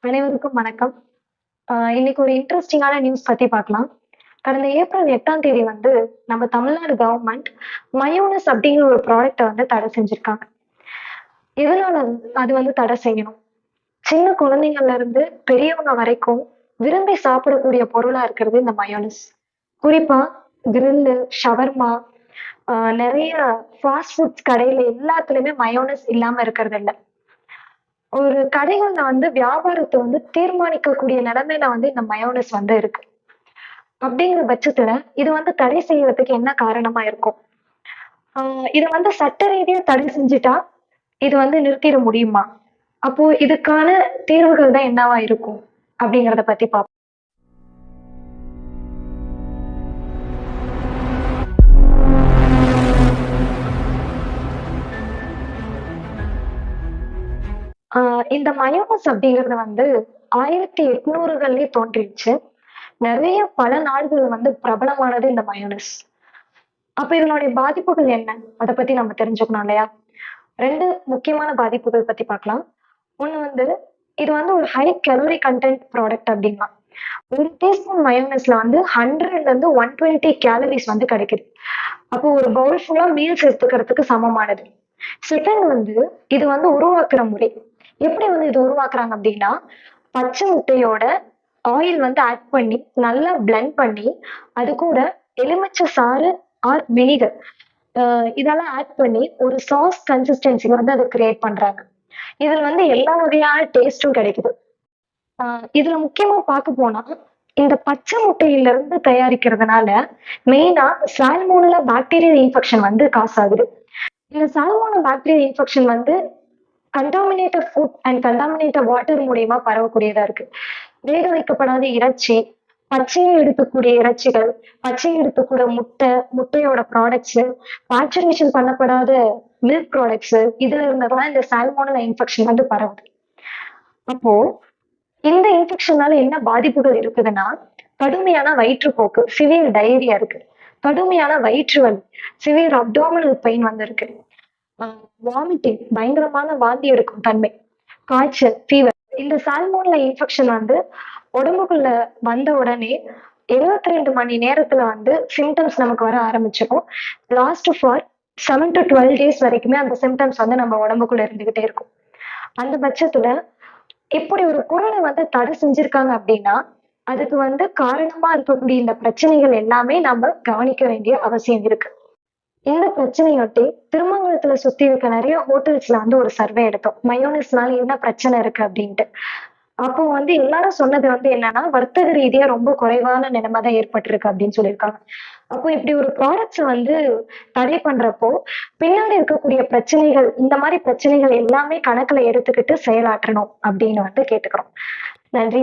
அனைவருக்கும் வணக்கம். இன்னைக்கு ஒரு இன்ட்ரெஸ்டிங்கான நியூஸ் பத்தி பார்க்கலாம். கடந்த ஏப்ரல் 8ஆம் தேதி வந்து நம்ம தமிழ்நாடு கவர்மெண்ட் மயோனஸ் அப்படிங்கிற ஒரு ப்ராடக்ட்ட வந்து தடை செஞ்சிருக்காங்க. எதனால அது வந்து தடை செய்யணும்? சின்ன குழந்தைங்கள்ல இருந்து பெரியவங்க வரைக்கும் விரும்பி சாப்பிடக்கூடிய பொருளா இருக்கிறது இந்த மயோனஸ். குறிப்பா கிரில்லு, ஷவர்மா, நெறைய ஃபாஸ்ட் ஃபுட்ஸ் கடையில எல்லாத்துலயுமே மயோனஸ் இல்லாம இருக்கிறது இல்ல. ஒரு கடைகள்ல வந்து வியாபாரத்த வந்து தீர்மானிக்கக்கூடிய நிலைமையில வந்து இந்த மயோனைஸ் வந்து இருக்கு. அப்படிங்கிற பட்சத்துல இது வந்து தடை செய்யறதுக்கு என்ன காரணமா இருக்கும்? இத வந்து சட்ட ரீதியா தடை செஞ்சுட்டா, இது வந்து நிறுத்திட முடியுமா? அப்போ இதுக்கான தீர்வுகள் தான் என்னவா இருக்கும்? அப்படிங்கிறத பத்தி பார்ப்போம். இந்த மயோனைஸ் அப்படிங்கிறது வந்து 1800களிலே தோன்றிடுச்சு. நெறைய பல நாடுகள்ல வந்து பிரபலமானது இந்த மயோனைஸ். அப்ப இதனுடைய பாதிப்புகள் என்ன? அத பத்தி நம்ம தெரிஞ்சுக்கணும் இல்லையா? 2 முக்கியமான பாதிப்புகள் பத்தி பார்க்கலாம். ஒண்ணு வந்து, இது வந்து ஒரு ஹை கலோரி கன்டென்ட் ப்ராடக்ட் அப்படிங்கலாம். 1 டீஸ்பூன் மயோனைஸ்ல வந்து 100ல இருந்து 120 கேலரிஸ் வந்து கிடைக்குது. அப்போ ஒரு பவுல் ஃபுல்லா மீல்ஸ் எடுத்துக்கிறதுக்கு சமமானது. செகண்ட் வந்து, இது வந்து உருவாக்குற முறை. எப்படி வந்து இது உருவாக்குறாங்க அப்படின்னா, பச்சை முட்டையோட ஆயில் வந்து ஆட் பண்ணி, நல்லா பிளெண்ட் பண்ணி, அது கூட எலுமிச்சை சாறு ஆர் வினிகர் இதெல்லாம் ஆட் பண்ணி ஒரு சாஸ் கன்சிஸ்டன்சி வந்து அதை கிரியேட் பண்றாங்க. இதுல வந்து எல்லா வகையான டேஸ்டும் கிடைக்குது. இதுல முக்கியமா பார்க்க போனா இந்த பச்சை முட்டையில இருந்து தயாரிக்கிறதுனால மெயினா சால்மோனல்லா பாக்டீரியல் இன்ஃபெக்ஷன் வந்து காசு ஆகுது. இந்த சால்மோனல் பாக்டீரியல் இன்ஃபெக்ஷன் வந்து contaminated food and contaminated water மூலியமா பரவக்கூடியதா இருக்கு. வேக வைக்கப்படாத இறைச்சி, பச்சையா எடுக்கக்கூடிய இறைச்சிகள், பச்சையா எடுக்கக்கூடிய முட்டை, முட்டையோட ப்ராடக்ட்ஸ், பேக்சுரேஷன் பண்ணப்படாத மில்க் ப்ராடக்ட்ஸ் இதுல இருந்தெல்லாம் இந்த சால்மோனல் இன்ஃபெக்ஷன் வந்து பரவுது. அப்போ இந்த இன்ஃபெக்ஷனால என்ன பாதிப்புகள் இருக்குதுன்னா, கடுமையான வயிற்றுப்போக்கு, சிவியர் டயரியா இருக்கு. கடுமையான வயிற்று வலி, சிவியர் அப்டாமினல் பெயின் வந்து இருக்கு. வாமிட்டிங், பயங்கரமான வாந்தி எடுக்கும் தன்மை, காய்ச்சல், ஃபீவர். இந்த சால்மோனல் இன்ஃபெக்ஷன் வந்து உடம்புக்குள்ள வந்த உடனே 72 மணி நேரத்துல வந்து சிம்டம்ஸ் நமக்கு வர ஆரம்பிச்சிடும். லாஸ்ட் ஃபார் 7 to 12 டேஸ் வரைக்குமே அந்த சிம்டம்ஸ் வந்து நம்ம உடம்புக்குள்ள இருந்துகிட்டே இருக்கும். அந்த பட்சத்துல இப்படி ஒரு பொருளை வந்து தடை செஞ்சிருக்காங்க அப்படின்னா, அதுக்கு வந்து காரணமா இருக்கக்கூடிய இந்த பிரச்சனைகள் எல்லாமே நம்ம கவனிக்க வேண்டிய அவசியம் இருக்கு. இந்த பிரச்சனையொட்டி திருமங்கலத்துல சுத்தி இருக்க நிறைய ஹோட்டல்ஸ்ல வந்து ஒரு சர்வே எடுத்தோம். மயோனைஸ்னால என்ன பிரச்சனை இருக்கு அப்படின்ட்டு. அப்போ வந்து எல்லாரும் சொன்னது வந்து என்னன்னா, வர்த்தக ரீதியா ரொம்ப குறைவான நிலைமை தான் ஏற்பட்டிருக்கு அப்படின்னு சொல்லியிருக்காங்க. அப்போ இப்படி ஒரு ப்ராடக்ட்ஸ வந்து தடை பண்றப்போ, பின்னாடி இருக்கக்கூடிய பிரச்சனைகள், இந்த மாதிரி பிரச்சனைகள் எல்லாமே கணக்குல எடுத்துக்கிட்டு செயலாற்றணும் அப்படின்னு வந்து கேட்டுக்கிறோம். நன்றி.